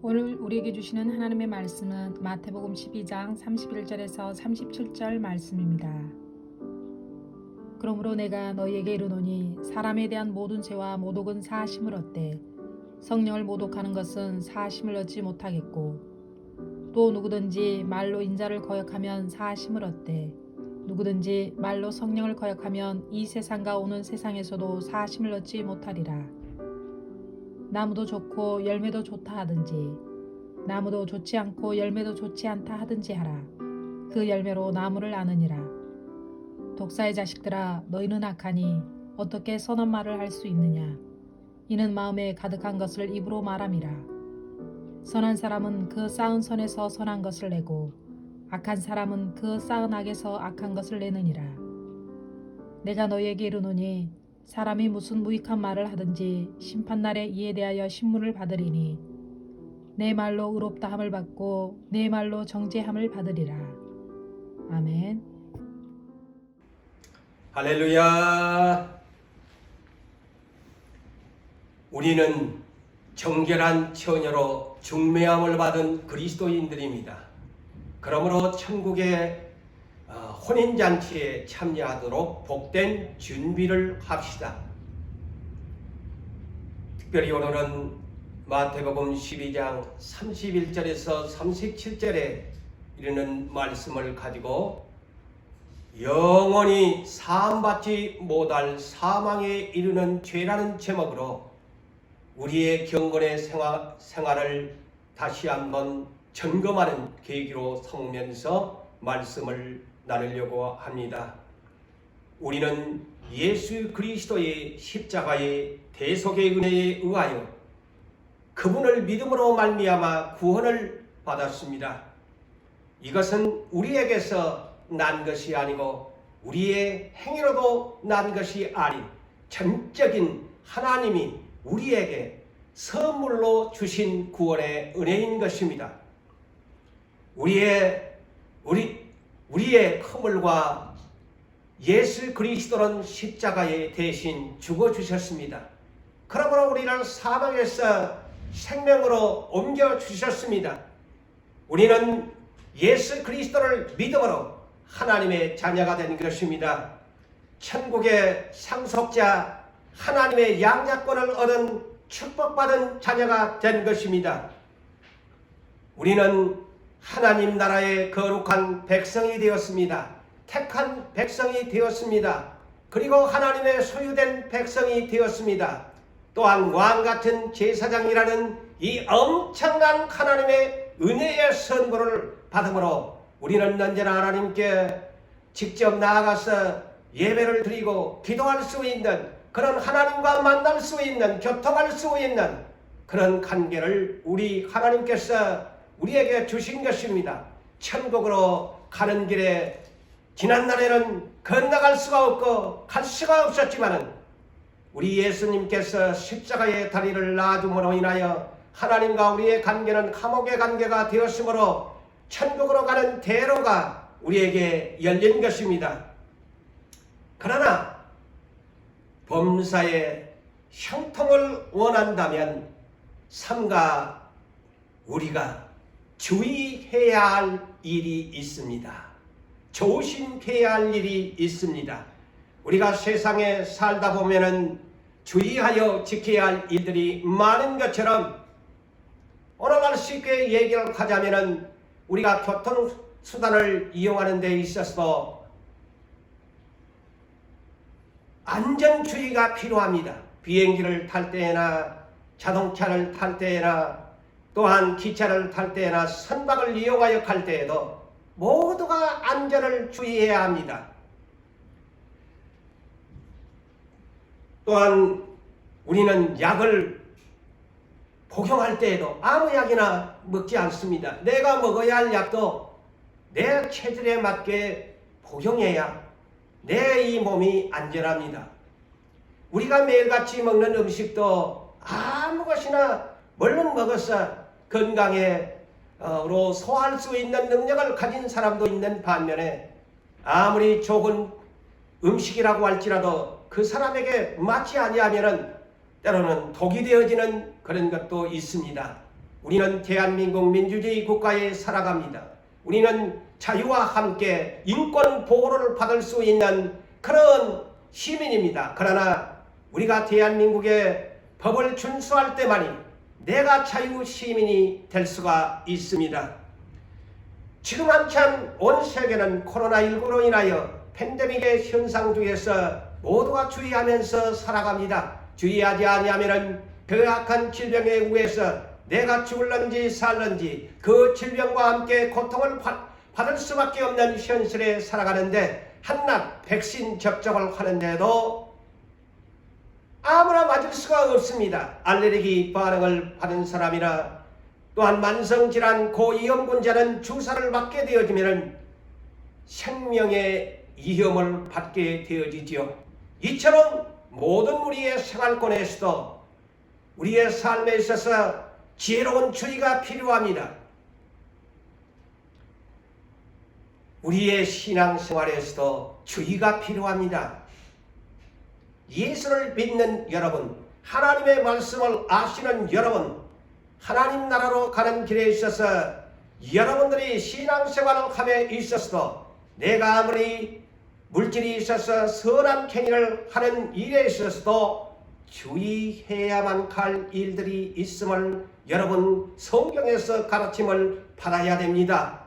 오늘 우리에게 주시는 하나님의 말씀은 마태복음 12장 31절에서 37절 말씀입니다. 그러므로 내가 너희에게 이르노니 사람에 대한 모든 죄와 모독은 사하심을 얻되 성령을 모독하는 것은 사하심을 얻지 못하겠고, 또 누구든지 말로 인자를 거역하면 사하심을 얻되 누구든지 말로 성령을 거역하면 이 세상과 오는 세상에서도 사하심을 얻지 못하리라. 나무도 좋고 열매도 좋다 하든지 나무도 좋지 않고 열매도 좋지 않다 하든지 하라. 그 열매로 나무를 아느니라. 독사의 자식들아, 너희는 악하니 어떻게 선한 말을 할 수 있느냐? 이는 마음에 가득한 것을 입으로 말함이라. 선한 사람은 그 쌓은 선에서 선한 것을 내고 악한 사람은 그 쌓은 악에서 악한 것을 내느니라. 내가 너희에게 이르노니 사람이 무슨 무익한 말을 하든지 심판날에 이에 대하여 신문을 받으리니 내 말로 의롭다함을 받고 내 말로 정죄함을 받으리라. 아멘. 할렐루야. 우리는 정결한 처녀로 중매함을 받은 그리스도인들입니다. 그러므로 천국의 혼인잔치에 참여하도록 복된 준비를 합시다. 특별히 오늘은 마태복음 12장 31절에서 37절에 이르는 말씀을 가지고 영원히 사함받지 못할 사망에 이르는 죄라는 제목으로 우리의 경건의 생활을 다시 한번 점검하는 계기로 삼으면서 말씀을 나누려고 합니다. 우리는 예수 그리스도의 십자가의 대속의 은혜에 의하여 그분을 믿음으로 말미암아 구원을 받았습니다. 이것은 우리에게서 난 것이 아니고 우리의 행위로도 난 것이 아닌 전적인 하나님이 우리에게 선물로 주신 구원의 은혜인 것입니다. 우리의 허물과 예수 그리스도는 십자가에 대신 죽어주셨습니다. 그러므로 우리를 사망에서 생명으로 옮겨주셨습니다. 우리는 예수 그리스도를 믿음으로 하나님의 자녀가 된 것입니다. 천국의 상속자, 하나님의 양자권을 얻은 축복받은 자녀가 된 것입니다. 우리는 하나님 나라의 거룩한 백성이 되었습니다. 택한 백성이 되었습니다. 그리고 하나님의 소유된 백성이 되었습니다. 또한 왕같은 제사장이라는 이 엄청난 하나님의 은혜의 선고를 받음으로 우리는 언제나 하나님께 직접 나아가서 예배를 드리고 기도할 수 있는 그런 하나님과 만날 수 있는, 교통할 수 있는 그런 관계를 우리 하나님께서 우리에게 주신 것입니다. 천국으로 가는 길에 지난날에는 건너갈 수가 없고 갈 수가 없었지만은 우리 예수님께서 십자가의 다리를 놔줌으로 인하여 하나님과 우리의 관계는 감옥의 관계가 되었으므로 천국으로 가는 대로가 우리에게 열린 것입니다. 그러나 범사의 형통을 원한다면 삼가 우리가 주의해야 할 일이 있습니다. 조심해야 할 일이 있습니다. 우리가 세상에 살다 보면은 주의하여 지켜야 할 일들이 많은 것처럼 오늘날 쉽게 얘기를 하자면은 우리가 교통수단을 이용하는 데 있어서 안전주의가 필요합니다. 비행기를 탈 때나 자동차를 탈 때나 또한 기차를 탈 때나 선박을 이용하여 갈 때에도 모두가 안전을 주의해야 합니다. 또한 우리는 약을 복용할 때에도 아무 약이나 먹지 않습니다. 내가 먹어야 할 약도 내 체질에 맞게 복용해야 내 이 몸이 안전합니다. 우리가 매일같이 먹는 음식도 아무 것이나 얼른 먹어서 건강으로 소화할 수 있는 능력을 가진 사람도 있는 반면에 아무리 좋은 음식이라고 할지라도 그 사람에게 맞지 아니하면은 때로는 독이 되어지는 그런 것도 있습니다. 우리는 대한민국 민주주의 국가에 살아갑니다. 우리는 자유와 함께 인권 보호를 받을 수 있는 그런 시민입니다. 그러나 우리가 대한민국의 법을 준수할 때만이 내가 자유 시민이 될 수가 있습니다. 지금 한참 온 세계는 코로나19로 인하여 팬데믹의 현상 중에서 모두가 주의하면서 살아갑니다. 주의하지 아니하면 그 악한 질병에 의해서 내가 죽을런지 살런지 그 질병과 함께 고통을 받을 수밖에 없는 현실에 살아가는데, 한낱 백신 접종을 하는데도 아무나 맞을 수가 없습니다. 알레르기 반응을 받은 사람이나 또한 만성질환 고위험군자는 주사를 맞게 되어지면 생명의 위험을 받게 되어지죠. 이처럼 모든 우리의 생활권에서도 우리의 삶에 있어서 지혜로운 주의가 필요합니다. 우리의 신앙생활에서도 주의가 필요합니다. 예수를 믿는 여러분, 하나님의 말씀을 아시는 여러분, 하나님 나라로 가는 길에 있어서 여러분들이 신앙생활을 함에 있어서도 내가 아무리 물질이 있어서 선한 행위를 하는 일에 있어서도 주의해야만 할 일들이 있음을 여러분 성경에서 가르침을 받아야 됩니다.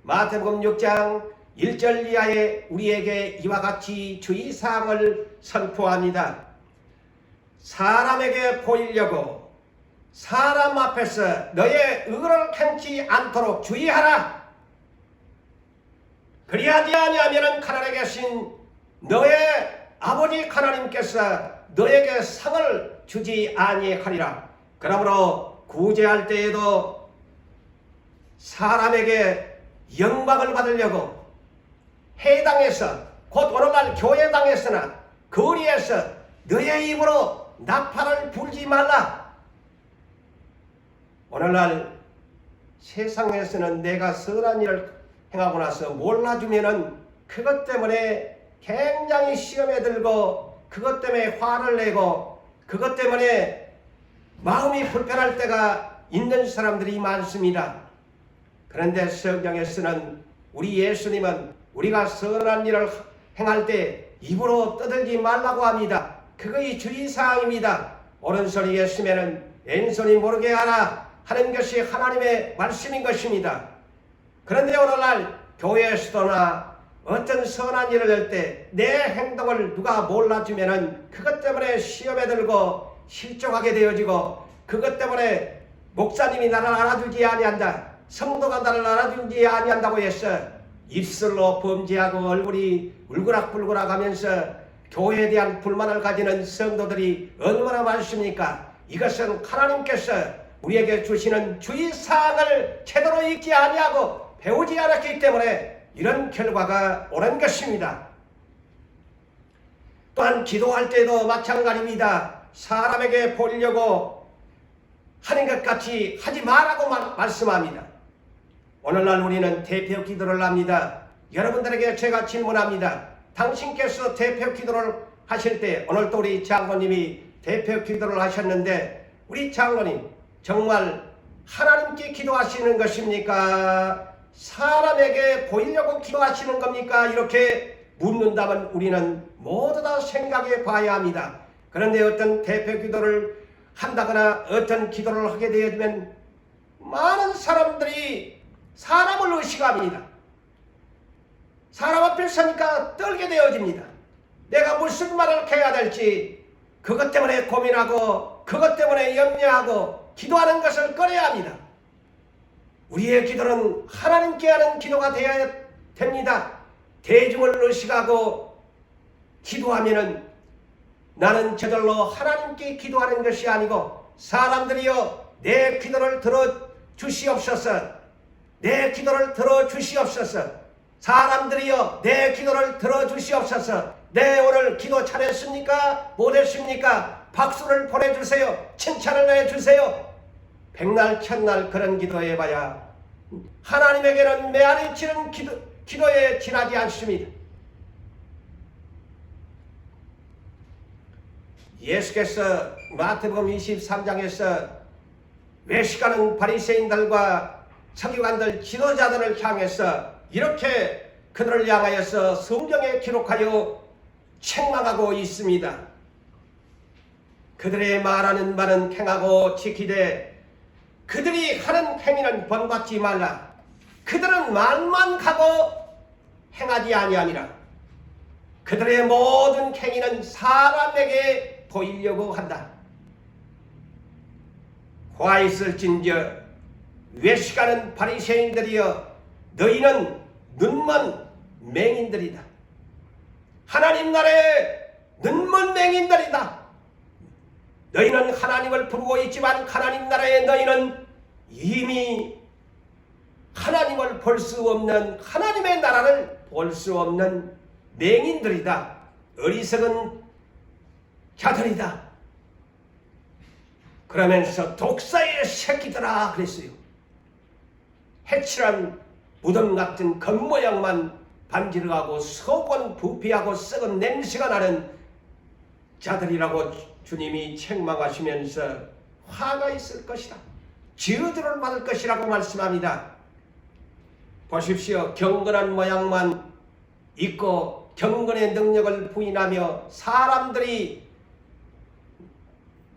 마태복음 6장 1절 이하에 우리에게 이와 같이 주의사항을 선포합니다. 사람에게 보이려고 사람 앞에서 너의 의를 행치 않도록 주의하라. 그리하지 아니하면 가난에 계신 너의 아버지 하나님께서 너에게 상을 주지 아니하리라. 그러므로 구제할 때에도 사람에게 영광을 받으려고 해당에서, 곧 오늘날 교회당에서나 거리에서 너의 입으로 나팔을 불지 말라. 오늘날 세상에서는 내가 선한 일을 행하고 나서 몰라주면은 그것 때문에 굉장히 시험에 들고 그것 때문에 화를 내고 그것 때문에 마음이 불편할 때가 있는 사람들이 많습니다. 그런데 성경에서는 우리 예수님은 우리가 선한 일을 행할 때 입으로 떠들지 말라고 합니다. 그것이 주의사항입니다. 오른손이 예수면은 왼손이 모르게 하라 하는 것이 하나님의 말씀인 것입니다. 그런데 오늘날 교회에서도나 어떤 선한 일을 할 때 내 행동을 누가 몰라주면은 그것 때문에 시험에 들고 실족하게 되어지고, 그것 때문에 목사님이 나를 알아주지 아니한다, 성도가 나를 알아주지 아니한다고 해서 입술로 범죄하고 얼굴이 울그락불그락 하면서 교회에 대한 불만을 가지는 성도들이 얼마나 많습니까? 이것은 하나님께서 우리에게 주시는 주의사항을 제대로 읽지 아니하고 배우지 않았기 때문에 이런 결과가 오는 것입니다. 또한 기도할 때도 마찬가지입니다. 사람에게 보이려고 하는 것 같이 하지 말라고 말씀합니다. 오늘날 우리는 대표 기도를 합니다. 여러분들에게 제가 질문합니다. 당신께서 대표 기도를 하실 때, 오늘도 우리 장로님이 대표 기도를 하셨는데, 우리 장로님 정말 하나님께 기도하시는 것입니까? 사람에게 보이려고 기도하시는 겁니까? 이렇게 묻는다면 우리는 모두 다 생각해 봐야 합니다. 그런데 어떤 대표 기도를 한다거나 어떤 기도를 하게 되면 많은 사람들이 사람을 의식합니다. 사람 앞에 서니까 떨게 되어집니다. 내가 무슨 말을 해야 될지 그것 때문에 고민하고 그것 때문에 염려하고 기도하는 것을 꺼려야 합니다. 우리의 기도는 하나님께 하는 기도가 되어야 됩니다. 대중을 의식하고 기도하면은 나는 저절로 하나님께 기도하는 것이 아니고, 사람들이여 내 기도를 들어 주시옵소서, 내 기도를 들어 주시옵소서, 사람들이여 내 기도를 들어 주시옵소서. 네, 오늘 기도 잘했습니까? 못했습니까? 박수를 보내주세요. 칭찬을 해주세요. 백날 천날 그런 기도해봐야 하나님에게는 메아리 치는 기도에 지나지 않습니다. 예수께서 마태복음 23장에서 외식하는 바리새인들과 서기관들 지도자들을 향해서 이렇게 그들을 향하여서 성경에 기록하여 책망하고 있습니다. 그들의 말하는 말은 행하고 지키되 그들이 하는 행위는 본받지 말라. 그들은 말만 하고 행하지 아니함이라. 그들의 모든 행위는 사람에게 보이려고 한다. 화 있을진저 외식하는 바리새인들이여, 너희는 눈먼 맹인들이다. 하나님 나라의 눈먼 맹인들이다. 너희는 하나님을 부르고 있지만 하나님 나라에 너희는 이미 하나님을 볼 수 없는, 하나님의 나라를 볼 수 없는 맹인들이다. 어리석은 자들이다. 그러면서 독사의 새끼들아 그랬어요. 해칠한 무덤 같은 겉모양만 반지를 하고 속은 부패하고 썩은 냄새가 나는 자들이라고 주님이 책망하시면서 화가 있을 것이다. 저주를 받을 것이라고 말씀합니다. 보십시오. 경건한 모양만 있고 경건의 능력을 부인하며 사람들이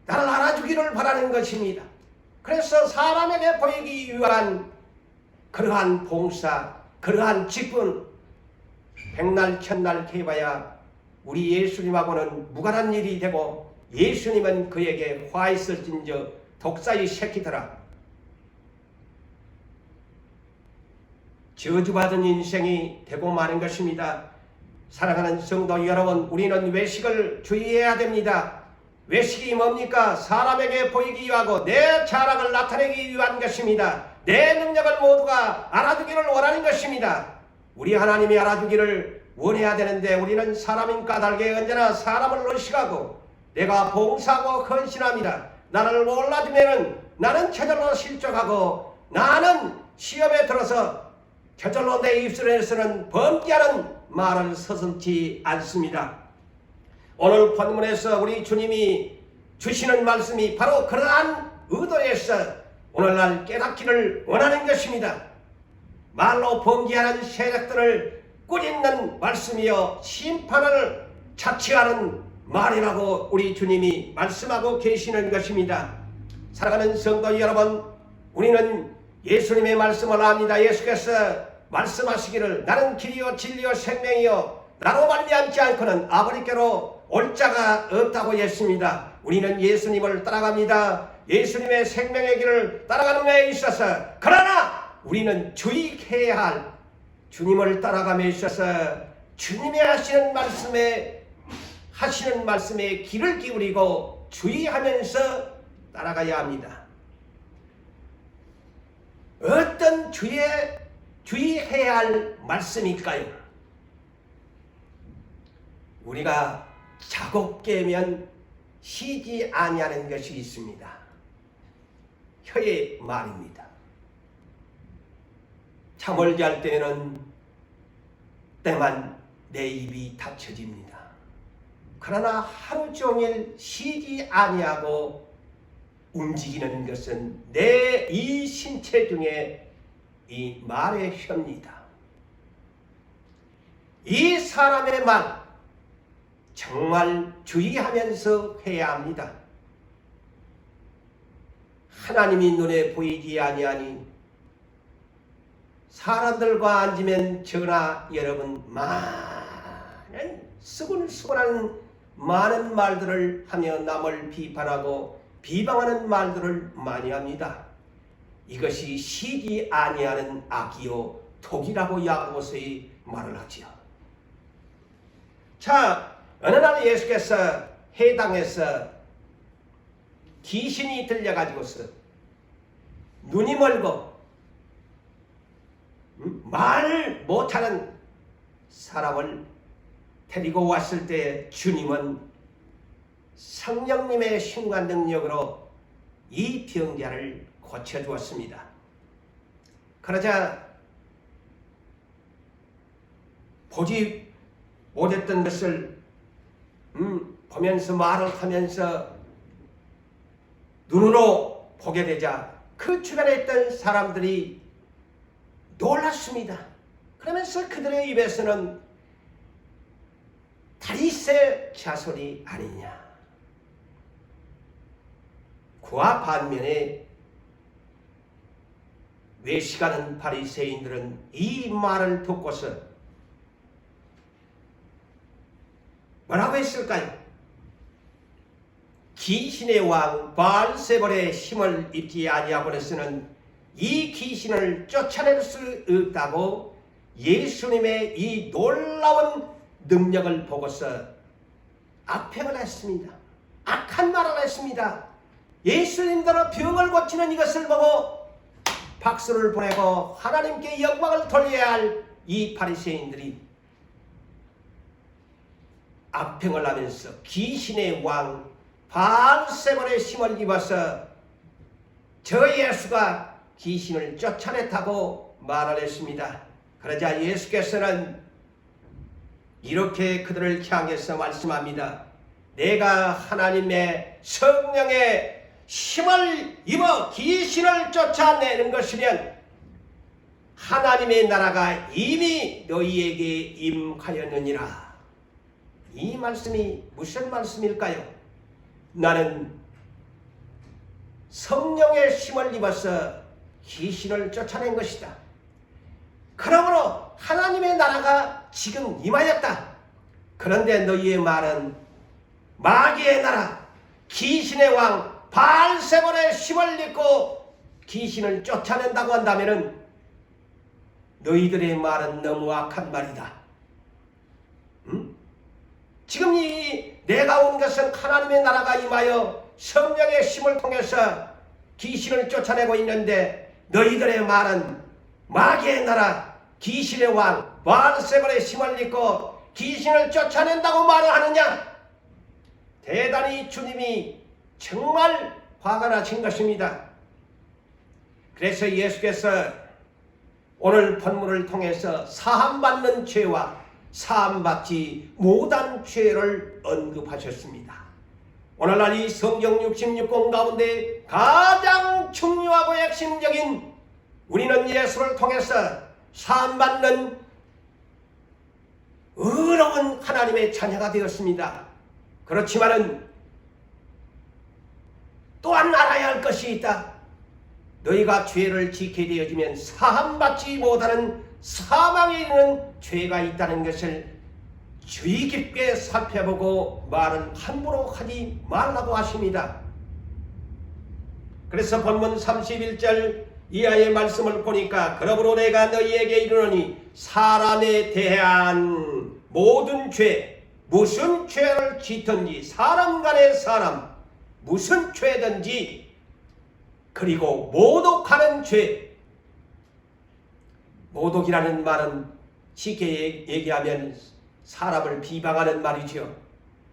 나를 알아주기를 바라는 것입니다. 그래서 사람에게 보이기 위한 그러한 봉사, 그러한 직분, 백날 천날 해봐야 우리 예수님하고는 무관한 일이 되고, 예수님은 그에게 화 있을진저 독사의 새끼들아, 저주받은 인생이 되고 마는 것입니다. 사랑하는 성도 여러분, 우리는 외식을 주의해야 됩니다. 외식이 뭡니까? 사람에게 보이기 위하고 내 자랑을 나타내기 위한 것입니다. 내 능력을 모두가 알아주기를 원하는 것입니다. 우리 하나님이 알아주기를 원해야 되는데 우리는 사람인 까닭에 언제나 사람을 의식하고 내가 봉사하고 헌신합니다. 나를 몰라주면은 나는 저절로 실족하고 나는 시험에 들어서 저절로 내 입술에서는 범죄하는 말을 서슴지 않습니다. 오늘 본문에서 우리 주님이 주시는 말씀이 바로 그러한 의도에서 오늘날 깨닫기를 원하는 것입니다. 말로 범죄하는 세력들을 꾸짖는 말씀이요 심판을 자취하는 말이라고 우리 주님이 말씀하고 계시는 것입니다. 사랑하는 성도 여러분, 우리는 예수님의 말씀을 압니다. 예수께서 말씀하시기를 나는 길이요 진리요 생명이요 나로 말미암지 않고는 아버지께로 올 자가 없다고 했습니다. 우리는 예수님을 따라갑니다. 예수님의 생명의 길을 따라가는 데에 있어서, 그러나 우리는 주의해야 할 주님을 따라감에 있어서 주님의 하시는 말씀에 귀를 기울이고 주의하면서 따라가야 합니다. 어떤 주의해야 할 말씀일까요? 우리가 자고 깨면 쉬지 아니하는 것이 있습니다. 혀의 말입니다. 잠을 잘 때는 때만 내 입이 닫혀집니다. 그러나 하루 종일 쉬지 아니하고 움직이는 것은 내 이 신체 중에 이 말의 혀입니다. 이 사람의 말 정말 주의하면서 해야 합니다. 하나님이 눈에 보이지 아니하니 사람들과 앉으면 저나 여러분 많은 수근수근한 많은 말들을 하며 남을 비판하고 비방하는 말들을 많이 합니다. 이것이 쉬지 아니하는 악이요 독이라고 야고보서에 말을 하지요. 자, 어느 날 예수께서 해당에서 귀신이 들려가지고서 눈이 멀고 말 못하는 사람을 데리고 왔을 때 주님은 성령님의 신과 능력으로 이 병자를 고쳐주었습니다. 그러자 보지 못했던 것을 보면서 말을 하면서 눈으로 보게 되자 그 주변에 있던 사람들이 놀랐습니다. 그러면서 그들의 입에서는 다윗의 자손이 아니냐. 그와 반면에 외식하는 바리새인들은 이 말을 듣고서 뭐라고 했을까요? 귀신의 왕 바알세볼의 힘을 입지 아니하고는 이 귀신을 쫓아낼 수 없다고 예수님의 이 놀라운 능력을 보고서 악평을 했습니다. 악한 말을 했습니다. 예수님대로 병을 고치는 이것을 보고 박수를 보내고 하나님께 영광을 돌려야 할 이 바리새인들이 악평을 하면서 귀신의 왕 바알세볼의 힘을 입어서 저 예수가 귀신을 쫓아냈다고 말을 했습니다. 그러자 예수께서는 이렇게 그들을 향해서 말씀합니다. 내가 하나님의 성령의 힘을 입어 귀신을 쫓아내는 것이면 하나님의 나라가 이미 너희에게 임하였느니라. 이 말씀이 무슨 말씀일까요? 나는 성령의 힘을 입어서 귀신을 쫓아낸 것이다. 그러므로 하나님의 나라가 지금 임하였다. 그런데 너희의 말은 마귀의 나라, 귀신의 왕 바알세볼의 힘을 입고 귀신을 쫓아낸다고 한다면 너희들의 말은 너무 악한 말이다. 지금 이 내가 온 것은 하나님의 나라가 임하여 성령의 힘을 통해서 귀신을 쫓아내고 있는데 너희들의 말은 마귀의 나라, 귀신의 왕 바알세볼의 힘을 입고 귀신을 쫓아낸다고 말을 하느냐? 대단히 주님이 정말 화가 나신 것입니다. 그래서 예수께서 오늘 본문을 통해서 사함받는 죄와 사함받지 못한 죄를 언급하셨습니다. 오늘날 이 성경 66권 가운데 가장 중요하고 핵심적인 우리는 예수를 통해서 사함받는 의로운 하나님의 자녀가 되었습니다. 그렇지만은 또한 알아야 할 것이 있다. 너희가 죄를 지게 되어지면 사함받지 못하는 사망에 이르는 죄가 있다는 것을 주의 깊게 살펴보고 말을 함부로 하지 말라고 하십니다. 그래서 본문 31절 이하의 말씀을 보니까 그러므로 내가 너희에게 이르노니 사람에 대한 모든 죄, 무슨 죄를 짓든지 사람 간의 사람 무슨 죄든지, 그리고 모독하는 죄. 모독이라는 말은 쉽게 얘기하면 사람을 비방하는 말이죠.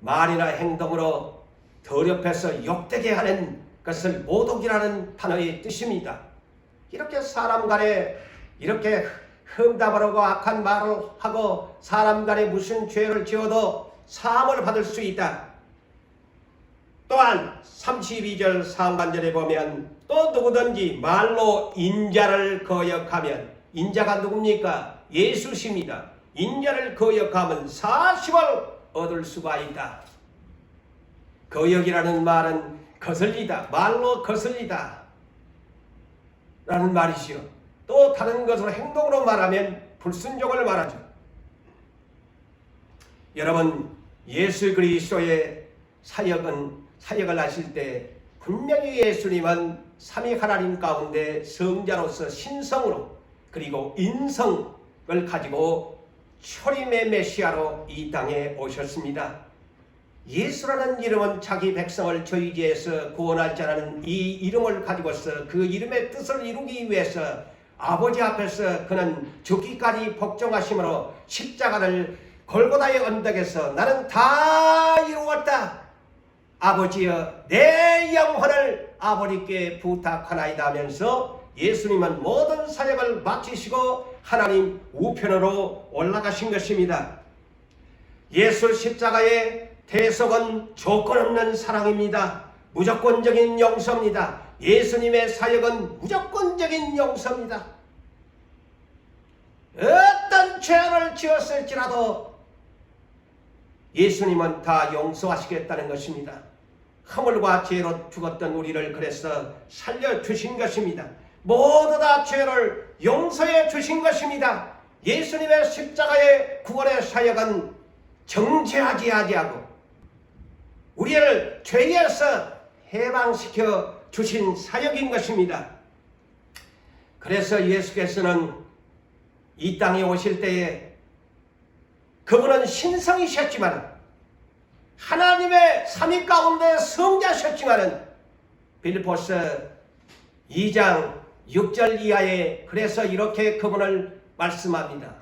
말이나 행동으로 더럽혀서 욕되게 하는 것을 모독이라는 단어의 뜻입니다. 이렇게 사람 간에 이렇게 흠담하고 악한 말을 하고 사람 간에 무슨 죄를 지어도 사함을 받을 수 있다. 또한 32절 상반절에 보면 또 누구든지 말로 인자를 거역하면, 인자가 누굽니까? 예수십니다. 인자를 거역하면 40을 얻을 수가 있다. 거역이라는 말은 거슬리다, 말로 거슬리다 라는 말이지요. 또 다른 것으로 행동으로 말하면 불순종을 말하죠. 여러분, 예수 그리스도의 사역을 하실 때 분명히 예수님은 삼위 하나님 가운데 성자로서 신성으로 그리고 인성을 가지고 초림의 메시아로 이 땅에 오셨습니다. 예수라는 이름은 자기 백성을 저희지에서 구원할 자라는 이 이름을 가지고서 그 이름의 뜻을 이루기 위해서 아버지 앞에서 그는 죽기까지 복종하심으로 십자가를 골고다의 언덕에서 나는 다 이루었다. 아버지여 내 영혼을 아버지께 부탁하나이다 하면서 예수님은 모든 사역을 마치시고 하나님 우편으로 올라가신 것입니다. 예수 십자가의 대속은 조건 없는 사랑입니다. 무조건적인 용서입니다. 예수님의 사역은 무조건적인 용서입니다. 어떤 죄를 지었을지라도 예수님은 다 용서하시겠다는 것입니다. 허물과 죄로 죽었던 우리를 그래서 살려주신 것입니다. 모두 다 죄를 용서해 주신 것입니다. 예수님의 십자가의 구원의 사역은 정죄하지 아니하고 우리를 죄에서 해방시켜 주신 사역인 것입니다. 그래서 예수께서는 이 땅에 오실 때에 그분은 신성이셨지만 하나님의 삼위 가운데 성자셨지만은 빌립보서 2장 6절 이하에 그래서 이렇게 그분을 말씀합니다.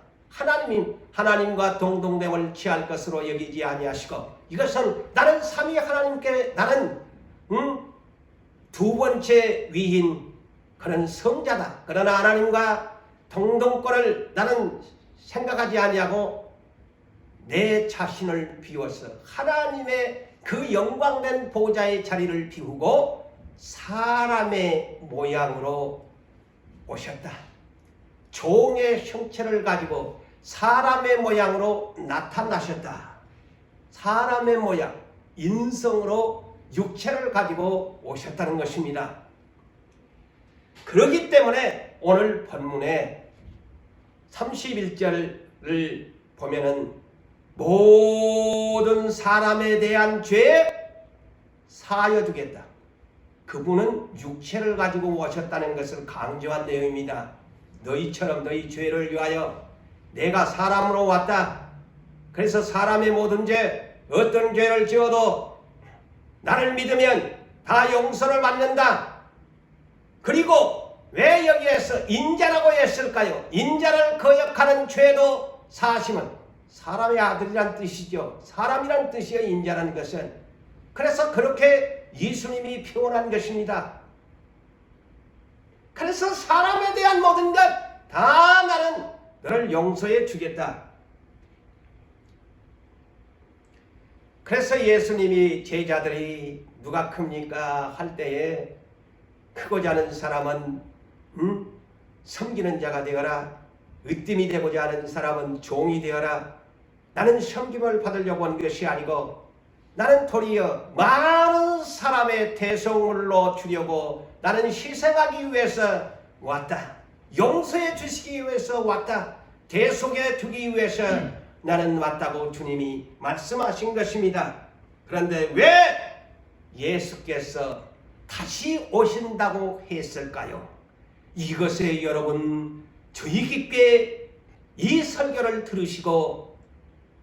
하나님과 동등됨을 취할 것으로 여기지 아니하시고 이것은 나는 삼위 하나님께 나는 두 번째 위인 그런 성자다. 그러나 하나님과 동등권을 나는 생각하지 아니하고 내 자신을 비워서 하나님의 그 영광된 보좌의 자리를 비우고 사람의 모양으로 오셨다. 종의 형체를 가지고 사람의 모양으로 나타나셨다. 사람의 모양, 인성으로 육체를 가지고 오셨다는 것입니다. 그렇기 때문에 오늘 본문에 31절을 보면은 모든 사람에 대한 죄 사하여 주겠다. 그분은 육체를 가지고 오셨다는 것을 강조한 내용입니다. 너희처럼 너희 죄를 위하여 내가 사람으로 왔다. 그래서 사람의 모든 죄, 어떤 죄를 지어도 나를 믿으면 다 용서를 받는다. 그리고 왜 여기에서 인자라고 했을까요? 인자를 거역하는 죄도 사심은 사람의 아들이란 뜻이죠. 사람이란 뜻이에요. 인자라는 것은. 그래서 그렇게 예수님이 표현한 것입니다. 그래서 사람에 대한 모든 것 다 나는 너를 용서해 주겠다. 그래서 예수님이 제자들이 누가 큽니까 할 때에 크고자 하는 사람은 섬기는 자가 되어라. 으뜸이 되고자 하는 사람은 종이 되어라. 나는 섬김을 받으려고 한 것이 아니고 나는 도리어 많은 사람의 대속물로 주려고 나는 희생하기 위해서 왔다. 용서해 주시기 위해서 왔다. 대속해 주기 위해서 나는 왔다고 주님이 말씀하신 것입니다. 그런데 왜 예수께서 다시 오신다고 했을까요? 이것에 여러분 주의 깊게 이 설교를 들으시고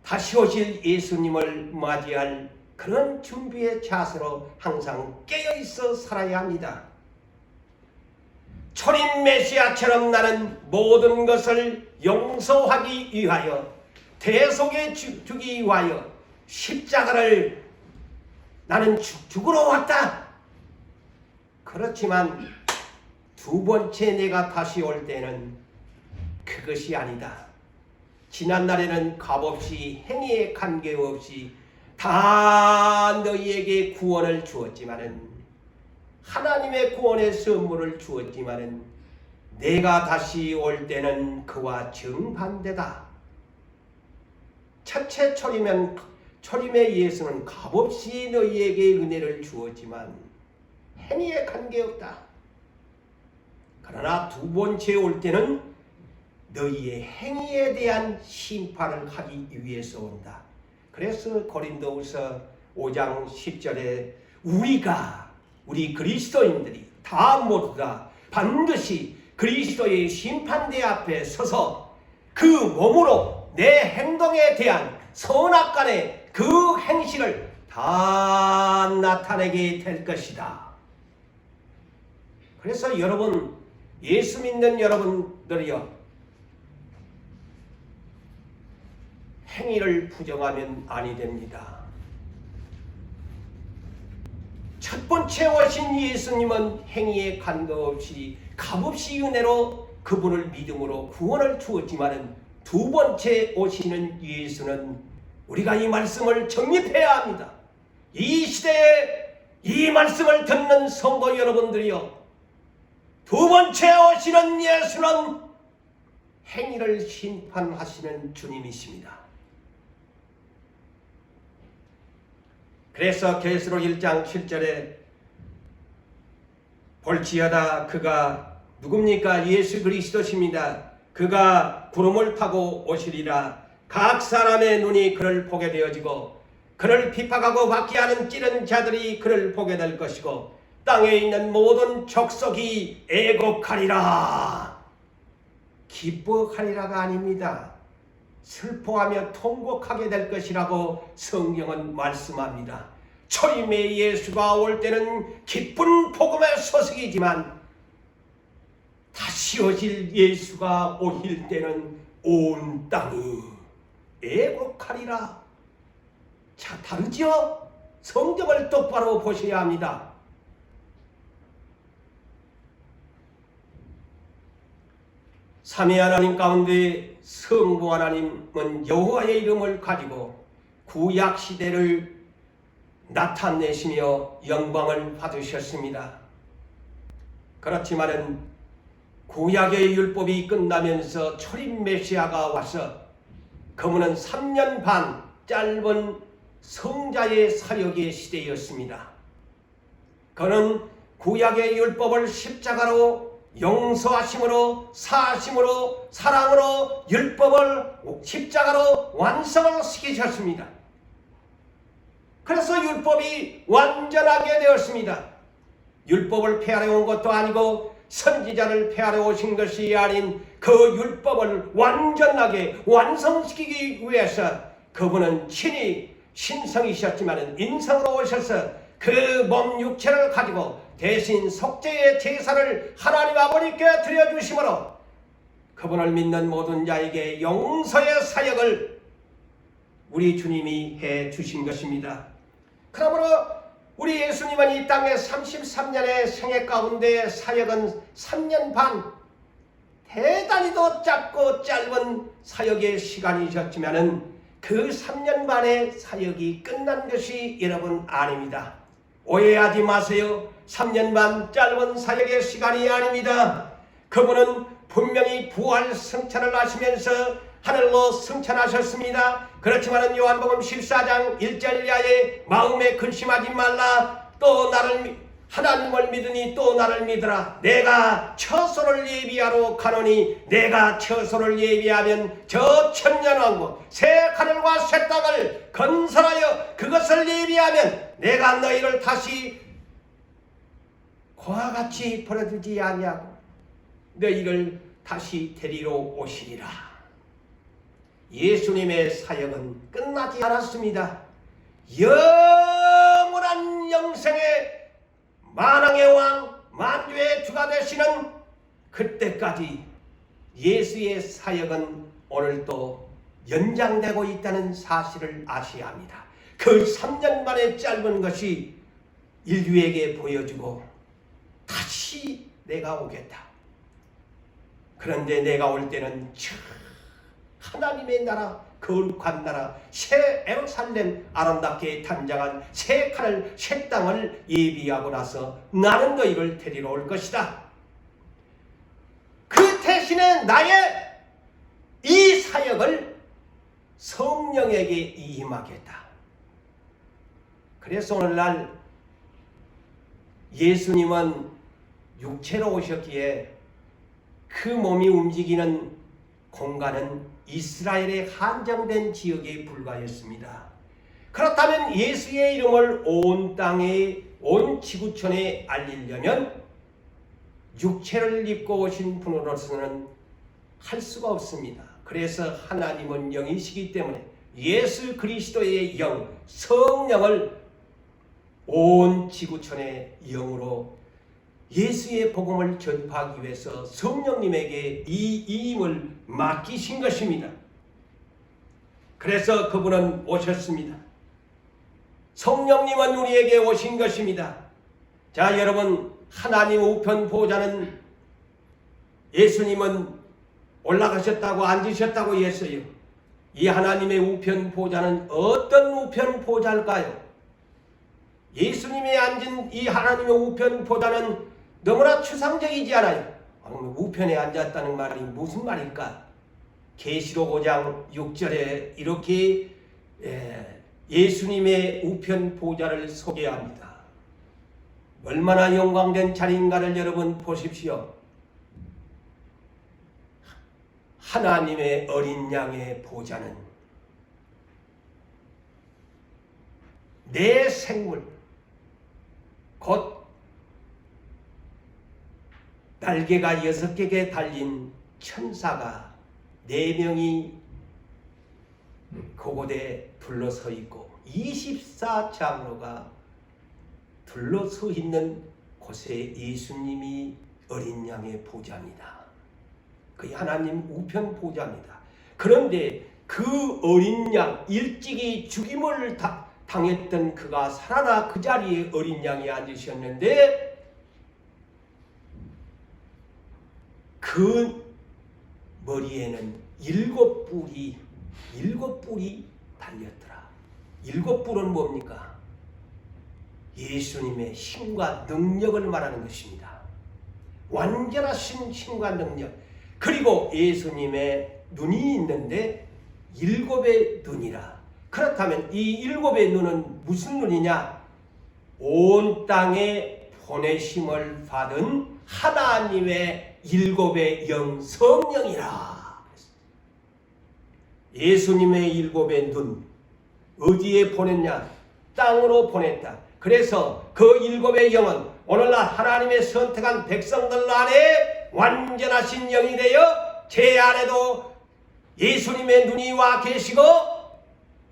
다시 오실 예수님을 맞이할 그런 준비의 자세로 항상 깨어있어 살아야 합니다. 초림 메시아처럼 나는 모든 것을 용서하기 위하여 대속해 주기 위하여 십자가를 나는 죽으러 왔다. 그렇지만 두 번째 내가 다시 올 때는 그것이 아니다. 지난날에는 값없이 행위에 관계없이 다 너희에게 구원을 주었지만은 하나님의 구원의 선물을 주었지만은 내가 다시 올 때는 그와 정반대다. 첫째 초림의 예수는 값없이 너희에게 은혜를 주었지만 행위에 관계없다. 그러나 두 번째 올 때는 너희의 행위에 대한 심판을 하기 위해서 온다. 그래서 고린도후서 5장 10절에 우리 그리스도인들이 다 모두 다 반드시 그리스도의 심판대 앞에 서서 그 몸으로 내 행동에 대한 선악간의 그 행실을 다 나타내게 될 것이다. 그래서 여러분, 예수 믿는 여러분들이요, 행위를 부정하면 아니 됩니다. 첫 번째 오신 예수님은 행위에 관계없이 값없이 은혜로 그분을 믿음으로 구원을 주었지만 두 번째 오시는 예수는 우리가 이 말씀을 정립해야 합니다. 이 시대에 이 말씀을 듣는 성도 여러분들이요, 두 번째 오시는 예수는 행위를 심판하시는 주님이십니다. 그래서 계시록 1장 7절에 볼지어다 그가 누굽니까? 예수 그리스도십니다. 그가 구름을 타고 오시리라. 각 사람의 눈이 그를 보게 되어지고 그를 비박하고 박해하는 찌른 자들이 그를 보게 될 것이고 땅에 있는 모든 족속이 애곡하리라. 기뻐하리라가 아닙니다. 슬퍼하며 통곡하게 될 것이라고 성경은 말씀합니다. 초림의 예수가 올 때는 기쁜 복음의 소식이지만 다시 오실 예수가 오실 때는 온 땅이 애곡하리라. 자, 다르죠? 성경을 똑바로 보셔야 합니다. 삼위 하나님 가운데 성부 하나님은 여호와의 이름을 가지고 구약 시대를 나타내시며 영광을 받으셨습니다. 그렇지만은 구약의 율법이 끝나면서 초림 메시아가 와서 그분은 3년 반 짧은 성자의 사역의 시대였습니다. 그는 구약의 율법을 십자가로 용서하심으로 사하심으로 사랑으로 율법을 십자가로 완성을 시키셨습니다. 그래서 율법이 완전하게 되었습니다. 율법을 폐하려 온 것도 아니고 선지자를 폐하려 오신 것이 아닌 그 율법을 완전하게 완성시키기 위해서 그분은 친히 신성이셨지만 인성으로 오셔서 그 몸 육체를 가지고 대신 속죄의 제사를 하나님 아버지께 드려주심으로 그분을 믿는 모든 자에게 용서의 사역을 우리 주님이 해주신 것입니다. 그러므로 우리 예수님은 이 땅에 33년의 생애 가운데 사역은 3년 반, 대단히도 짧고 짧은 사역의 시간이셨지만 그 3년 반의 사역이 끝난 것이 여러분 아닙니다. 오해하지 마세요. 3년 반 짧은 사역의 시간이 아닙니다. 그분은 분명히 부활 승천을 하시면서 하늘로 승천하셨습니다. 그렇지만 요한복음 14장 1절 이하에 마음에 근심하지 말라. 또 나를 하나님을 믿으니 또 나를 믿으라. 내가 처소를 예비하러 가노니 내가 처소를 예비하면 저 천년왕국 새 하늘과 새 땅을 건설하여 그것을 예비하면 내가 너희를 다시 그와 같이 버려두지 아니하고 너희를 다시 데리러 오시리라. 예수님의 사역은 끝나지 않았습니다. 영원한 영생의 만왕의 왕 만주의 주가 되시는 그때까지 예수의 사역은 오늘도 연장되고 있다는 사실을 아셔야 합니다. 그 3년 만에 짧은 것이 인류에게 보여주고 다시 내가 오겠다. 그런데 내가 올 때는 하나님의 나라, 거룩한 나라, 새 예루살렘 아름답게 단장한 새 하늘, 새 땅을 예비하고 나서 나는 너희를 데리러 올 것이다. 그 대신에 나의 이 사역을 성령에게 임하겠다. 그래서 오늘날 예수님은 육체로 오셨기에 그 몸이 움직이는 공간은 이스라엘의 한정된 지역에 불과했습니다. 그렇다면 예수의 이름을 온 땅에 온 지구촌에 알리려면 육체를 입고 오신 분으로서는 할 수가 없습니다. 그래서 하나님은 영이시기 때문에 예수 그리스도의 영, 성령을 온 지구촌의 영으로 예수의 복음을 전파하기 위해서 성령님에게 이 임을 맡기신 것입니다. 그래서 그분은 오셨습니다. 성령님은 우리에게 오신 것입니다. 자, 여러분, 하나님 우편 보좌는 예수님은 올라가셨다고 앉으셨다고 했어요. 이 하나님의 우편 보좌는 어떤 우편 보좌일까요? 예수님이 앉은 이 하나님의 우편보다는 너무나 추상적이지 않아요? 우편에 앉았다는 말이 무슨 말일까? 계시록 5장 6절에 이렇게 예수님의 우편 보좌를 소개합니다. 얼마나 영광된 자리인가를 여러분 보십시오. 하나님의 어린 양의 보좌는 내 생물, 곧 날개가 6개에 달린 천사가 4명이 그곳에 둘러서 있고 24장로가 둘러서 있는 곳에 예수님이 어린 양의 보좌입니다. 그 하나님 우편 보좌입니다. 그런데 그 어린 양, 일찍이 죽임을 당했던 그가 살아나 그 자리에 어린 양이 앉으셨는데 그 머리에는 7뿔이 달렸더라. 7뿔은 뭡니까? 예수님의 힘과 능력을 말하는 것입니다. 완전하신 힘과 능력. 그리고 예수님의 눈이 있는데 7의 눈이라. 그렇다면 이 7의 눈은 무슨 눈이냐? 온 땅에 보내심을 받은 하나님의 7의 영 성령이라. 예수님의 7의 눈 어디에 보냈냐? 땅으로 보냈다. 그래서 그 7의 영은 오늘날 하나님의 선택한 백성들 안에 완전하신 영이 되어 제 안에도 예수님의 눈이 와 계시고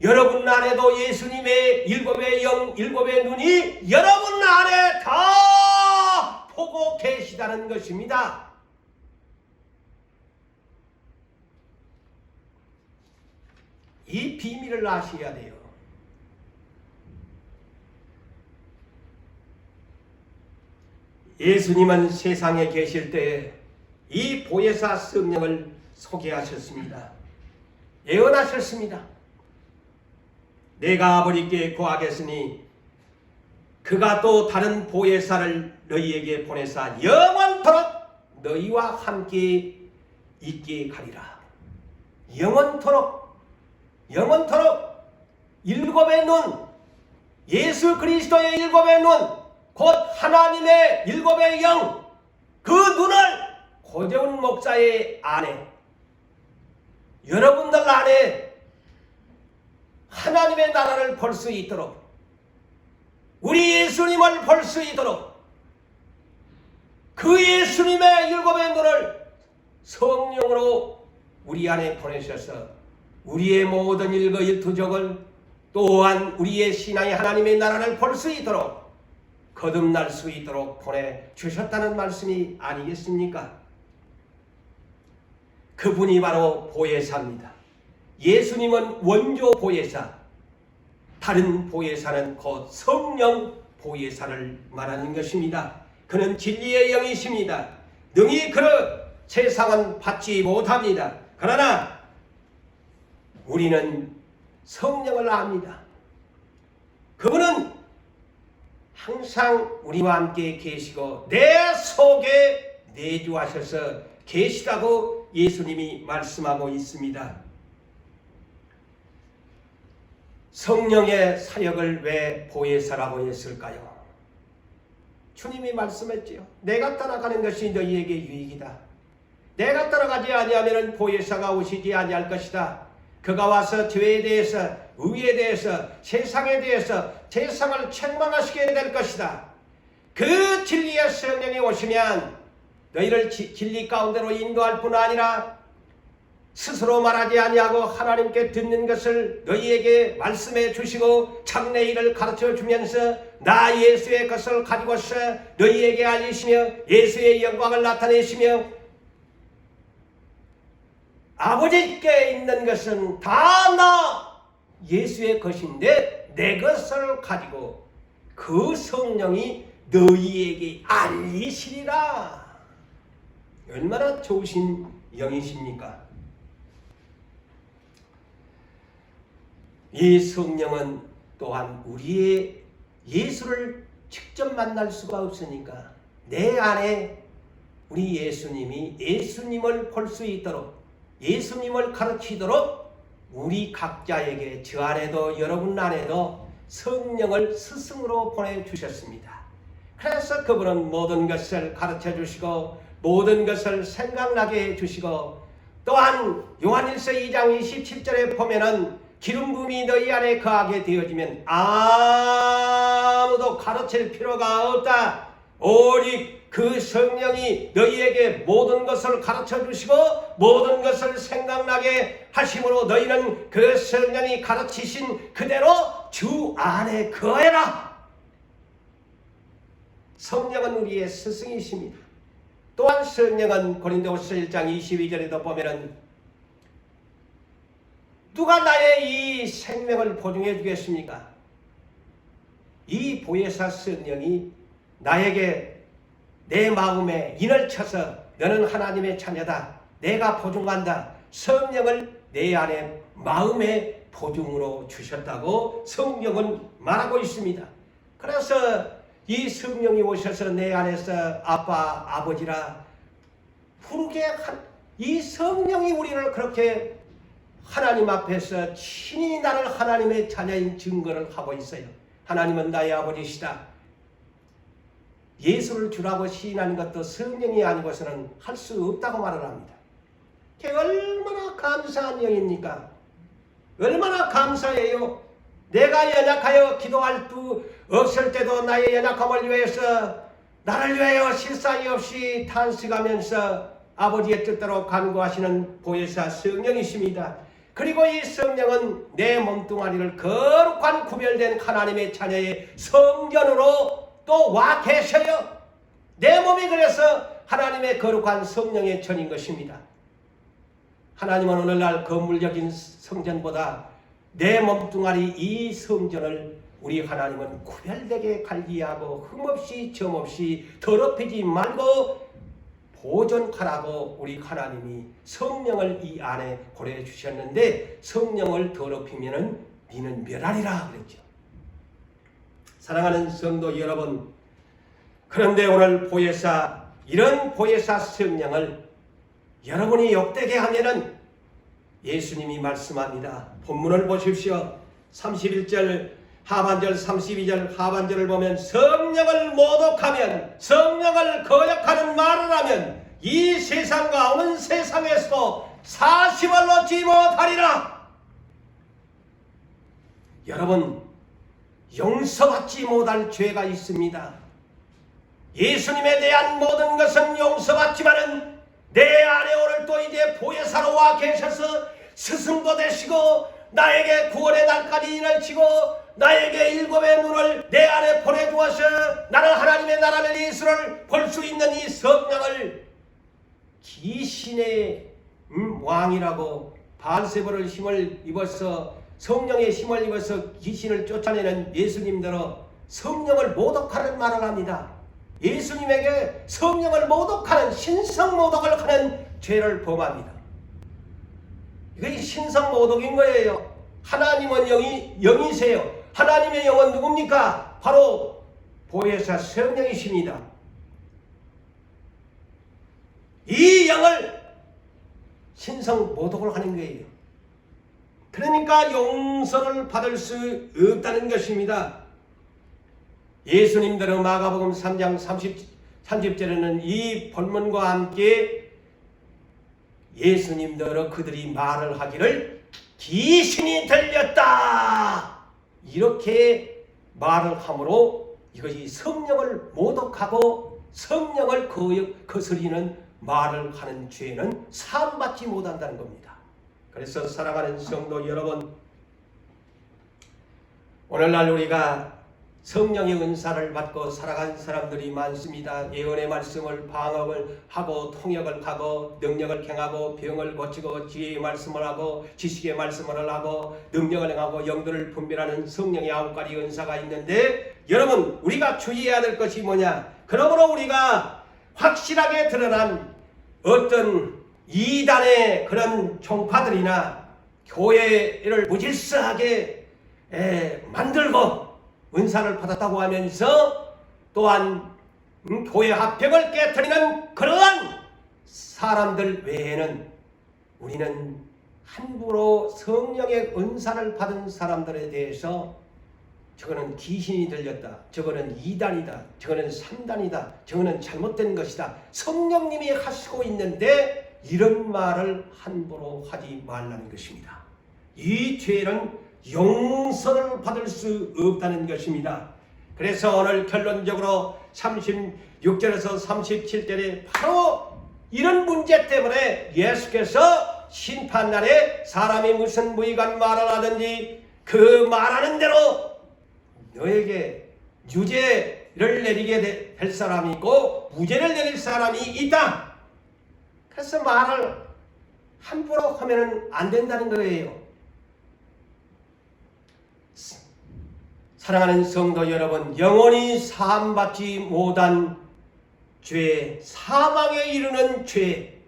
여러분 안에도 예수님의 7의 영, 7의 눈이 여러분 안에 다 보고 계시다는 것입니다. 이 비밀을 아셔야 돼요. 예수님은 세상에 계실 때 이 보혜사 성령을 소개하셨습니다. 예언하셨습니다. 내가 아버지께 구하겠으니 그가 또 다른 보혜사를 너희에게 보내사 영원토록 너희와 함께 있게 가리라. 영원토록 7의 눈, 예수 그리스도의 7의 눈, 곧 하나님의 7의 영, 그 눈을 고재훈 목사의 안에, 여러분들 안에 하나님의 나라를 볼 수 있도록, 우리 예수님을 볼 수 있도록 그 예수님의 7의 눈을 성령으로 우리 안에 보내셔서 우리의 모든 일거일투족을 또한 우리의 신앙의 하나님의 나라를 볼 수 있도록 거듭날 수 있도록 보내주셨다는 말씀이 아니겠습니까? 그분이 바로 보혜사입니다. 예수님은 원조 보혜사, 다른 보혜사는 곧 성령 보혜사를 말하는 것입니다. 그는 진리의 영이십니다. 능히 그를 세상은 받지 못합니다. 그러나 우리는 성령을 압니다. 그분은 항상 우리와 함께 계시고 내 속에 내주하셔서 계시다고 예수님이 말씀하고 있습니다. 성령의 사역을 왜 보혜사라고 했을까요? 주님이 말씀했지요. 내가 따라가는 것이 너희에게 유익이다. 내가 따라가지 아니하면 보혜사가 오시지 아니할 것이다. 그가 와서 죄에 대해서, 의에 대해서, 세상에 대해서 세상을 책망하시게 될 것이다. 그 진리의 성령이 오시면 너희를 진리 가운데로 인도할 뿐 아니라 스스로 말하지 아니하고 하나님께 듣는 것을 너희에게 말씀해 주시고 장래일을 가르쳐 주면서 나 예수의 것을 가지고서 너희에게 알리시며 예수의 영광을 나타내시며 아버지께 있는 것은 다 나 예수의 것인데 내 것을 가지고 그 성령이 너희에게 알리시리라. 얼마나 좋으신 영이십니까? 이 성령은 또한 우리의 예수를 직접 만날 수가 없으니까 내 안에 우리 예수님을 볼 수 있도록, 예수님을 가르치도록 우리 각자에게, 저 안에도 여러분 안에도 성령을 스승으로 보내주셨습니다. 그래서 그분은 모든 것을 가르쳐 주시고 모든 것을 생각나게 해주시고, 또한 요한일서 2장 27절에 보면은 기름 부음이 너희 안에 거하게 되어지면 아무도 가르칠 필요가 없다. 오직 그 성령이 너희에게 모든 것을 가르쳐 주시고 모든 것을 생각나게 하심으로 너희는 그 성령이 가르치신 그대로 주 안에 거해라. 성령은 우리의 스승이십니다. 또한 성령은 고린도후서 1장 22절에도 보면은 누가 나의 이 생명을 보증해 주겠습니까? 이 보혜사 성령이 나에게 내 마음에 인을 쳐서 너는 하나님의 자녀다, 내가 보증한다, 성령을 내 안에 마음의 보증으로 주셨다고 성경은 말하고 있습니다. 그래서 이 성령이 오셔서 내 안에서 아빠, 아버지라 부르게 한 이 성령이 우리를 그렇게 하나님 앞에서 친히 나를 하나님의 자녀인 증거를 하고 있어요. 하나님은 나의 아버지시다. 예수를 주라고 시인하는 것도 성령이 아니고서는 할 수 없다고 말을 합니다. 그게 얼마나 감사한 영입니까? 얼마나 감사해요. 내가 연약하여 기도할 수 없을 때도 나의 연약함을 위해서 나를 위하여 실상이 없이 탄식하면서 아버지의 뜻대로 간구하시는 보혜사 성령이십니다. 그리고 이 성령은 내 몸뚱아리를 거룩한 구별된 하나님의 자녀의 성전으로 또 와 계셔요. 내 몸이 그래서 하나님의 거룩한 성령의 전인 것입니다. 하나님은 오늘날 건물적인 성전보다 내 몸뚱아리 이 성전을 우리 하나님은 구별되게 관리하고 흠없이 점없이 더럽히지 말고 보존하라고 우리 하나님이 성령을 이 안에 보내주셨는데, 성령을 더럽히면은 니는 멸하리라 그랬죠. 사랑하는 성도 여러분, 그런데 오늘 보혜사, 이런 보혜사 성령을 여러분이 욕되게 하면은 예수님이 말씀합니다. 본문을 보십시오. 31절 하반절, 32절 하반절을 보면 성령을 모독하면, 성령을 거역하는 말을 하면 이 세상과 온 세상에서도 사심을 얻지 못하리라. 여러분, 용서받지 못할 죄가 있습니다. 예수님에 대한 모든 것은 용서받지만은 내 안에 오늘 또 이제 보혜사로 와 계셔서 스승도 되시고 나에게 구원의 날까지 인을 치고 나에게 일곱의 눈을 내 안에 보내주어서 나는 하나님의 나라를 예수를 볼 수 있는 이 성령을 귀신의 왕이라고 바알세불을 힘을 입어서 성령의 힘을 입어서 귀신을 쫓아내는 예수님들은 성령을 모독하는 말을 합니다. 예수님에게 성령을 모독하는, 신성 모독을 하는 죄를 범합니다. 이게 신성 모독인 거예요. 하나님은 영이세요. 하나님의 영은 누굽니까? 바로 보혜사 성령이십니다. 이 영을 신성 모독을 하는 거예요. 그러니까 용서를 받을 수 없다는 것입니다. 예수님들은 마가복음 3장 30절에는 이 본문과 함께 예수님들은 그들이 말을 하기를 귀신이 들렸다 이렇게 말을 함으로 이것이 성령을 모독하고 성령을 거스리는 말을 하는 죄는 사함받지 못한다는 겁니다. 그래서 사랑하는 성도 여러분, 오늘날 우리가 성령의 은사를 받고 살아간 사람들이 많습니다. 예언의 말씀을 방언을 하고 통역을 하고 능력을 행하고 병을 고치고 지혜의 말씀을 하고 지식의 말씀을 하고 능력을 행하고 영들을 분별하는 성령의 9가지 은사가 있는데, 여러분 우리가 주의해야 될 것이 뭐냐? 그러므로 우리가 확실하게 드러난 어떤 이단의 그런 종파들이나 교회를 무질서하게 만들고 은사를 받았다고 하면서 또한 교회 합평을 깨트리는 그러한 사람들 외에는 우리는 함부로 성령의 은사를 받은 사람들에 대해서 저거는 귀신이 들렸다, 저거는 이단이다, 저거는 삼단이다, 저거는 잘못된 것이다, 성령님이 하시고 있는데 이런 말을 함부로 하지 말라는 것입니다. 이 죄는 용서를 받을 수 없다는 것입니다. 그래서 오늘 결론적으로 36절에서 37절에 바로 이런 문제 때문에 예수께서 심판날에 사람이 무슨 무익한 말을 하든지 그 말하는 대로 너에게 유죄를 내리게 될 사람이 있고 무죄를 내릴 사람이 있다. 그래서 말을 함부로 하면 안 된다는 거예요. 사랑하는 성도 여러분, 영원히 사함받지 못한 죄, 사망에 이르는 죄,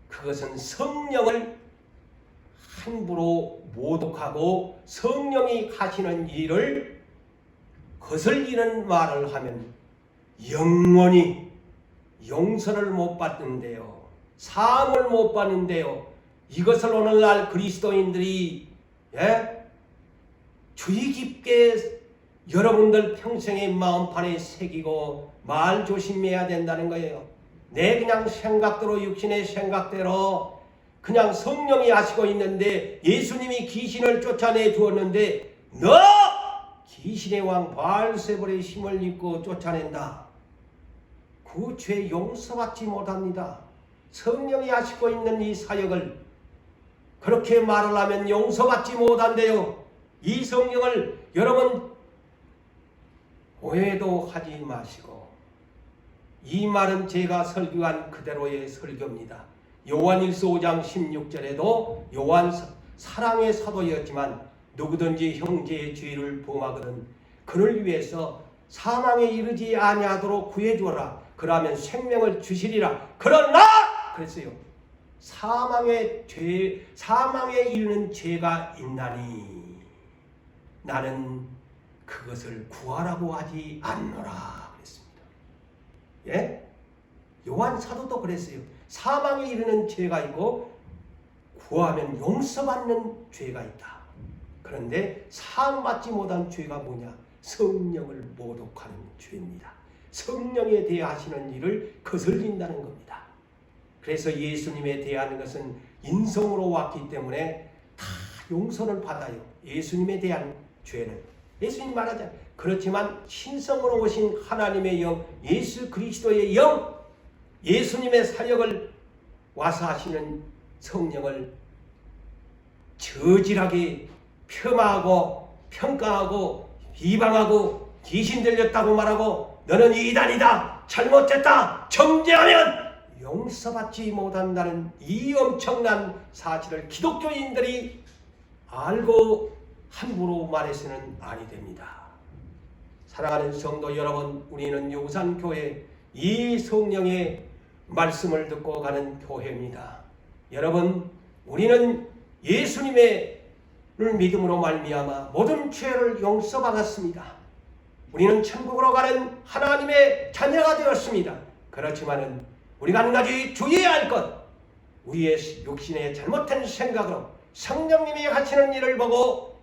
그것은 성령을 함부로 모독하고 성령이 하시는 일을 거슬리는 말을 하면 영원히 용서를 못 받는데요, 사함을 못 받는데요. 이것을 오늘날 그리스도인들이 주의 깊게 여러분들 평생의 마음판에 새기고 말 조심해야 된다는 거예요. 내 그냥 생각대로, 육신의 생각대로 그냥 성령이 하시고 있는데 예수님이 귀신을 쫓아내 두었는데 너 귀신의 왕 바알세불의 힘을 입고 쫓아낸다. 그 죄 용서받지 못합니다. 성령이 하시고 있는 이 사역을 그렇게 말을 하면 용서받지 못한대요. 이 성령을 여러분 오해도 하지 마시고, 이 말은 제가 설교한 그대로의 설교입니다. 요한일서 5장 16절에도 요한 사랑의 사도였지만 누구든지 형제의 죄를 범하거든 그를 위해서 사망에 이르지 아니하도록 구해주어라. 그러면 생명을 주시리라. 그러나 그랬어요. 사망에 이르는 죄가 있나니 나는 그것을 구하라고 하지 않노라 그랬습니다. 예? 요한 사도도 그랬어요. 사망에 이르는 죄가 있고 구하면 용서받는 죄가 있다. 그런데 사함받지 못한 죄가 뭐냐? 성령을 모독하는 죄입니다. 성령에 대하시는 일을 거슬린다는 겁니다. 그래서 예수님에 대한 것은 인성으로 왔기 때문에 다 용서를 받아요. 예수님에 대한 죄는. 예수님 말하잖아요. 그렇지만 신성으로 오신 하나님의 영, 예수 그리스도의 영, 예수님의 사역을 와서 하시는 성령을 저질하게 폄하하고 평가하고 비방하고 귀신 들렸다고 말하고 너는 이단이다, 잘못됐다, 정죄하면 용서받지 못한다는 이 엄청난 사실을 기독교인들이 알고 함부로 말해서는 아니 됩니다. 사랑하는 성도 여러분, 우리는 용산교회 이 성령의 말씀을 듣고 가는 교회입니다. 여러분, 우리는 예수님의 믿음으로 말미암아 모든 죄를 용서받았습니다. 우리는 천국으로 가는 하나님의 자녀가 되었습니다. 그렇지만은 우리가 한 가지 주의해야 할 것, 우리의 육신의 잘못된 생각으로 성령님이 하시는 일을 보고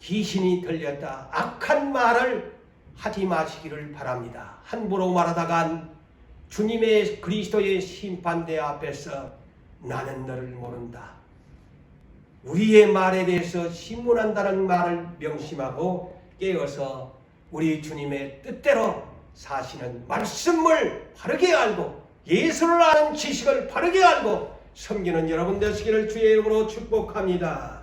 귀신이 들렸다, 악한 말을 하지 마시기를 바랍니다. 함부로 말하다간 주님의 그리스도의 심판대 앞에서 나는 너를 모른다, 우리의 말에 대해서 신문한다는 말을 명심하고 깨어서 우리 주님의 뜻대로 사시는 말씀을 바르게 알고 예수를 아는 지식을 바르게 알고 섬기는 여러분 되시기를 주의 이름으로 축복합니다.